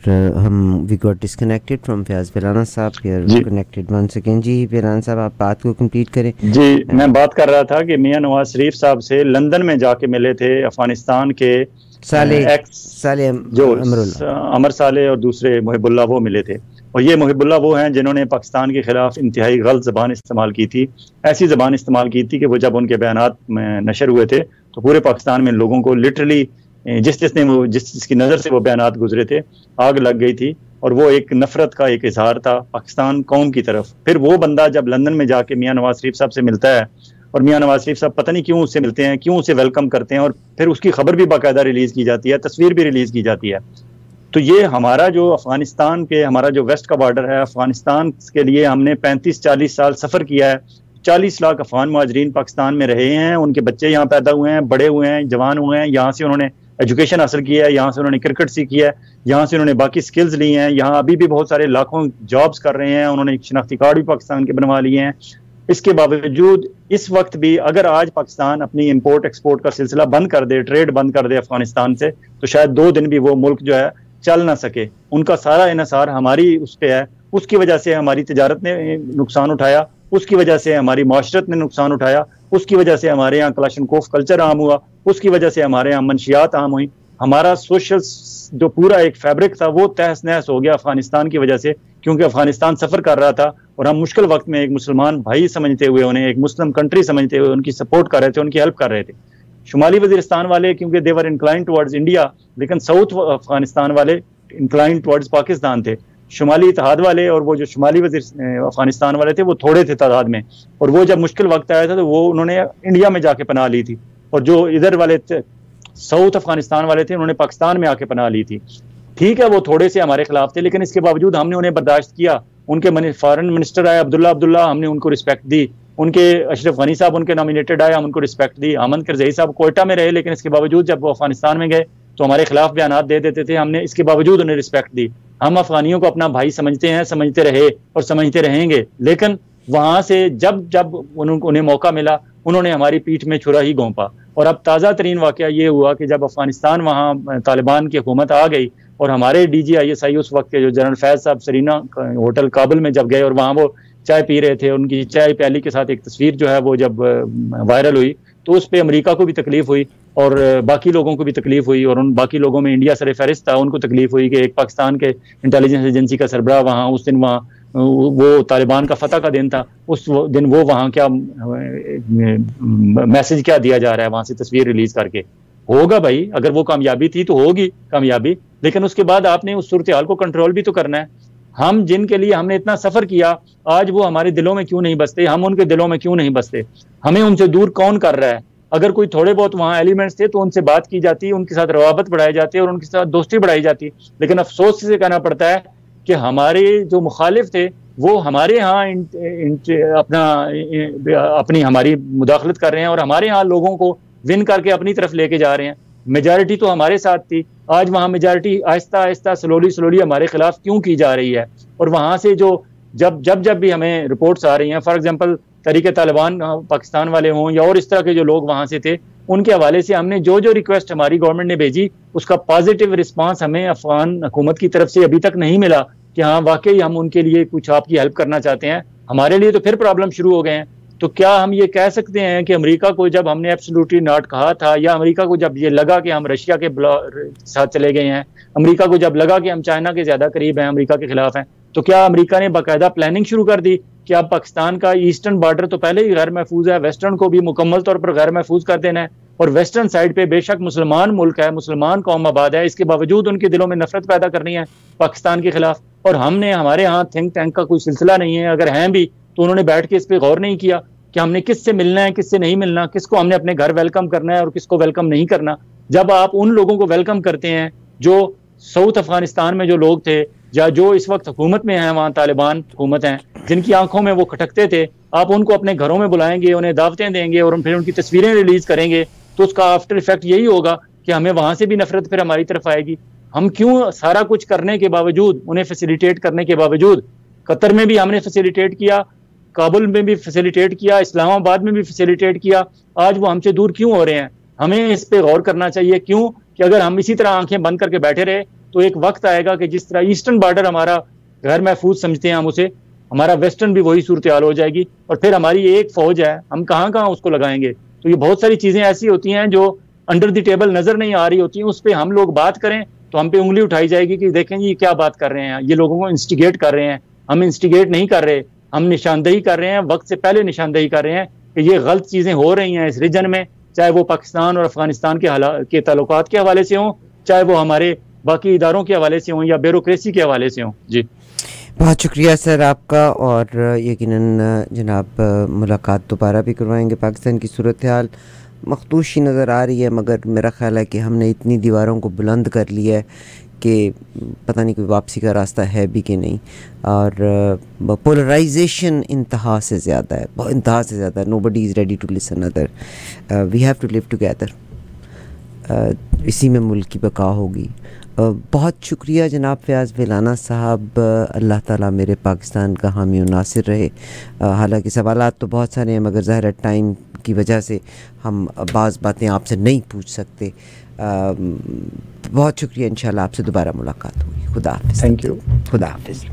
और हम we got disconnected from Fayaz Pirana sahab. We are connected once again. Ji Pirana sahab, आप बात को कंप्लीट करें। जी, मैं बात कर रहा था कि मियां नवाज शरीफ साहब से लंदन में जाके मिले थे अफगानिस्तान के साले जो अमर साले और दूसरे मुहिबुल्लाह, वो मिले थे। और ये मुहिबुल्लाह वो हैं जिन्होंने पाकिस्तान के खिलाफ इंतहाई गलत ज़बान इस्तेमाल की थी। ऐसी ज़बान इस्तेमाल की थी कि वो जब उनके बयानात नशर हुए थे तो पूरे पाकिस्तान में लोगों को लिटरली जिसकी नज़र से वो बयानात गुजरे थे आग लग गई थी। और वो एक नफरत का एक इजहार था पाकिस्तान कौम की तरफ। फिर वो बंदा जब लंदन में जाके मियां नवाज शरीफ साहब से मिलता है और मियां नवाज शरीफ साहब पता नहीं क्यों उससे मिलते हैं, क्यों उसे वेलकम करते हैं, और फिर उसकी खबर भी बाकायदा रिलीज़ की जाती है, तस्वीर भी रिलीज़ की जाती है। तो ये हमारा जो अफगानिस्तान के हमारा जो वेस्ट का बॉर्डर है, अफगानिस्तान के लिए हमने 35-40 साल सफ़र किया है। 40 लाख अफगान मुहाजिरीन पाकिस्तान में रहे हैं, उनके बच्चे यहाँ पैदा हुए हैं, बड़े हुए हैं, जवान हुए हैं, यहाँ से उन्होंने एजुकेशन हासिल किया है, यहाँ से उन्होंने क्रिकेट सीखी है, यहाँ से उन्होंने बाकी स्किल्स ली हैं, यहाँ अभी भी बहुत सारे लाखों जॉब्स कर रहे हैं, उन्होंने शनाख्ती कार्ड भी पाकिस्तान के बनवा लिए हैं। इसके बावजूद इस वक्त भी अगर आज पाकिस्तान अपनी इंपोर्ट एक्सपोर्ट का सिलसिला बंद कर दे, ट्रेड बंद कर दे अफगानिस्तान से, तो शायद 2 दिन भी वो मुल्क जो है चल ना सके। उनका सारा इन्हिसार हमारी उस पर है, उसकी वजह से हमारी तिजारत ने नुकसान उठाया, उसकी वजह से हमारी माशरत ने नुकसान उठाया, उसकी वजह से हमारे यहाँ कलाशनकोफ कल्चर आम हुआ, उसकी वजह से हमारे यहाँ मंशियात आम हुई। हमारा सोशल जो पूरा एक फैब्रिक था वो तहस नहस हो गया अफगानिस्तान की वजह से, क्योंकि अफगानिस्तान सफ़र कर रहा था और हम मुश्किल वक्त में एक मुसलमान भाई समझते हुए, उन्हें एक मुस्लिम कंट्री समझते हुए उनकी सपोर्ट कर रहे थे, उनकी हेल्प कर रहे थे। शुमाली वजीरिस्तान वाले क्योंकि दे वर इंक्लाइन टुवर्ड्स इंडिया, लेकिन साउथ अफगानिस्तान वाले इंक्लाइन टुवर्ड्स पाकिस्तान थे। शुमाली इत्तेहाद वाले और वो जो शुमाली अफगानिस्तान वाले थे वो थोड़े थे तादाद में, और वो जब मुश्किल वक्त आया था तो वो उन्होंने इंडिया में जाके पनाह ली थी, और जो इधर वाले साउथ अफगानिस्तान वाले थे उन्होंने पाकिस्तान में आके पनाह ली थी। ठीक है, वो थोड़े से हमारे खिलाफ थे, लेकिन इसके बावजूद हमने उन्हें बर्दाश्त किया। उनके फॉरेन मिनिस्टर आए अब्दुल्ला, हमने उनको रिस्पेक्ट दी। उनके अशरफ गनी साहब उनके नॉमिनेटेड आए, हम उनको रिस्पेक्ट दी। अहमद करजई साहब कोयटा में रहे, लेकिन इसके बावजूद जब वो अफगानिस्तान में गए तो हमारे खिलाफ बयानात दे देते थे, हमने इसके बावजूद उन्हें रिस्पेक्ट दी। हम अफगानियों को अपना भाई समझते हैं, समझते रहे और समझते रहेंगे, लेकिन वहां से जब उन्हें मौका मिला उन्होंने हमारी पीठ में छुरा ही घोंपा। और अब ताज़ा तरीन वाकया ये हुआ कि जब अफगानिस्तान वहाँ तालिबान की हुकूमत आ गई और हमारे DGISI उस वक्त के जो जनरल फैज साहब सरीना होटल काबुल में जब गए और वहाँ वो चाय पी रहे थे, उनकी चाय प्याली के साथ एक तस्वीर जो है वो जब वायरल हुई तो उस पर अमेरिका को भी तकलीफ हुई और बाकी लोगों को भी तकलीफ हुई, और उन बाकी लोगों में इंडिया सर फहरिस्त था, उनको तकलीफ हुई कि एक पाकिस्तान के इंटेलिजेंस एजेंसी का सरबराह वहाँ उस दिन वहाँ वो तालिबान का फतह का दिन था, उस दिन वो वहाँ क्या मैसेज क्या दिया जा रहा है वहाँ से तस्वीर रिलीज करके। होगा भाई, अगर वो कामयाबी थी तो होगी कामयाबी, लेकिन उसके बाद आपने उस सूरत हाल को कंट्रोल भी तो करना है। हम जिनके लिए हमने इतना सफर किया आज वो हमारे दिलों में क्यों नहीं बसते, हम उनके दिलों में क्यों नहीं बसते, हमें उनसे दूर कौन कर रहा है। अगर कोई थोड़े बहुत वहाँ एलिमेंट्स थे तो उनसे बात की जाती, उनके साथ रवाबत बढ़ाई जाती और उनके साथ दोस्ती बढ़ाई जाती, लेकिन अफसोस से कहना पड़ता है कि हमारे जो मुखालिफ थे वो हमारे यहाँ अपनी हमारी मुदाखलत कर रहे हैं और हमारे यहाँ लोगों को विन करके अपनी तरफ लेके जा रहे हैं। मेजॉरिटी तो हमारे साथ थी, आज वहाँ मेजॉरिटी आहिस्ता आहिस्ता स्लोली हमारे खिलाफ क्यों की जा रही है। और वहाँ से जो जब भी हमें रिपोर्ट्स आ रही हैं, फॉर एग्जांपल तहरीक तालिबान पाकिस्तान वाले हों या और इस तरह के जो लोग वहाँ से थे, उनके हवाले से हमने जो रिक्वेस्ट हमारी गवर्नमेंट ने भेजी उसका पॉजिटिव रिस्पांस हमें अफगान हुकूमत की तरफ से अभी तक नहीं मिला कि हाँ वाकई हम उनके लिए कुछ आपकी हेल्प करना चाहते हैं। हमारे लिए तो फिर प्रॉब्लम शुरू हो गए हैं। तो क्या हम ये कह सकते हैं कि अमेरिका को जब हमने एब्सोल्युटली नॉट कहा था, या अमेरिका को जब ये लगा कि हम रशिया के साथ चले गए हैं, अमेरिका को जब लगा कि हम चाइना के ज्यादा करीब हैं, अमेरिका के खिलाफ हैं, तो क्या अमेरिका ने बाकायदा प्लानिंग शुरू कर दी कि अब पाकिस्तान का ईस्टर्न बॉर्डर तो पहले ही गैर महफूज है, वेस्टर्न को भी मुकम्मल तौर पर गैर महफूज कर देना है, और वेस्टर्न साइड पे बेशक मुसलमान मुल्क है, मुसलमान कौम आबाद है, इसके बावजूद उनके दिलों में नफरत पैदा करनी है पाकिस्तान के खिलाफ। और हमने हमारे यहाँ थिंक टैंक का कोई सिलसिला नहीं है, अगर हैं भी तो उन्होंने बैठ के इस पर गौर नहीं किया कि हमने किससे मिलना है, किससे नहीं मिलना, किसको हमने अपने घर वेलकम करना है और किसको वेलकम नहीं करना। जब आप उन लोगों को वेलकम करते हैं जो साउथ अफगानिस्तान में जो लोग थे या जो इस वक्त हुकूमत में हैं, वहाँ तालिबान हुकूमत हैं, जिनकी आंखों में वो खटकते थे, आप उनको अपने घरों में बुलाएंगे, उन्हें दावतें देंगे और फिर उनकी तस्वीरें रिलीज करेंगे, तो उसका आफ्टर इफेक्ट यही होगा कि हमें वहाँ से भी नफरत फिर हमारी तरफ आएगी। हम क्यों सारा कुछ करने के बावजूद, उन्हें फैसिलिटेट करने के बावजूद, कतर में भी हमने फैसिलिटेट किया, काबुल में भी फैसिलिटेट किया, इस्लामाबाद में भी फैसिलिटेट किया, आज वो हमसे दूर क्यों हो रहे हैं। हमें इस पे गौर करना चाहिए। क्यों कि अगर हम इसी तरह आंखें बंद करके बैठे रहे तो एक वक्त आएगा कि जिस तरह ईस्टर्न बॉर्डर हमारा गैर महफूज समझते हैं हम उसे, हमारा वेस्टर्न भी वही सूरत हाल हो जाएगी, और फिर हमारी एक फौज है, हम कहाँ कहाँ उसको लगाएंगे। तो ये बहुत सारी चीज़ें ऐसी होती हैं जो अंडर द टेबल नज़र नहीं आ रही होती हैं, उस पर हम लोग बात करें तो हम पे उंगली उठाई जाएगी कि देखें जी क्या बात कर रहे हैं, ये लोगों को इंस्टिगेट कर रहे हैं। हम इंस्टिगेट नहीं कर रहे, हम निशानदेही कर रहे हैं, वक्त से पहले निशानदेही कर रहे हैं कि ये गलत चीज़ें हो रही हैं इस रीजन में, चाहे वो पाकिस्तान और अफगानिस्तान के ताल्लुकात के हवाले से हों, चाहे वो हमारे बाकी इदारों के हवाले से हों या ब्यूरोक्रेसी के हवाले से हों। जी बहुत शुक्रिया सर आपका, और यकीनन जनाब मुलाकात दोबारा भी करवाएंगे। पाकिस्तान की सूरत हाल मखदूशी नज़र आ रही है, मगर मेरा ख़्याल है कि हमने इतनी दीवारों को बुलंद कर लिया है कि पता नहीं कोई वापसी का रास्ता है भी कि नहीं। और पोलराइजेशन इंतहा से ज़्यादा है, बहुत इंतहा से ज़्यादा है। Nobody is ready to listen other, we have to live together. इसी में मुल्क की बका होगी। बहुत शुक्रिया जनाब फ़याज़ विलाना साहब, अल्लाह ताला मेरे पाकिस्तान का हामी और नासिर रहे। हालांकि सवालात तो बहुत सारे हैं, मगर ज़ाहिर है टाइम की वजह से हम बाज़ बातें आपसे नहीं पूछ सकते। बहुत शुक्रिया, इंशाल्लाह आपसे दोबारा मुलाकात होगी। खुदा हाफ़िज़। Thank you. खुदा हाफ़िज़।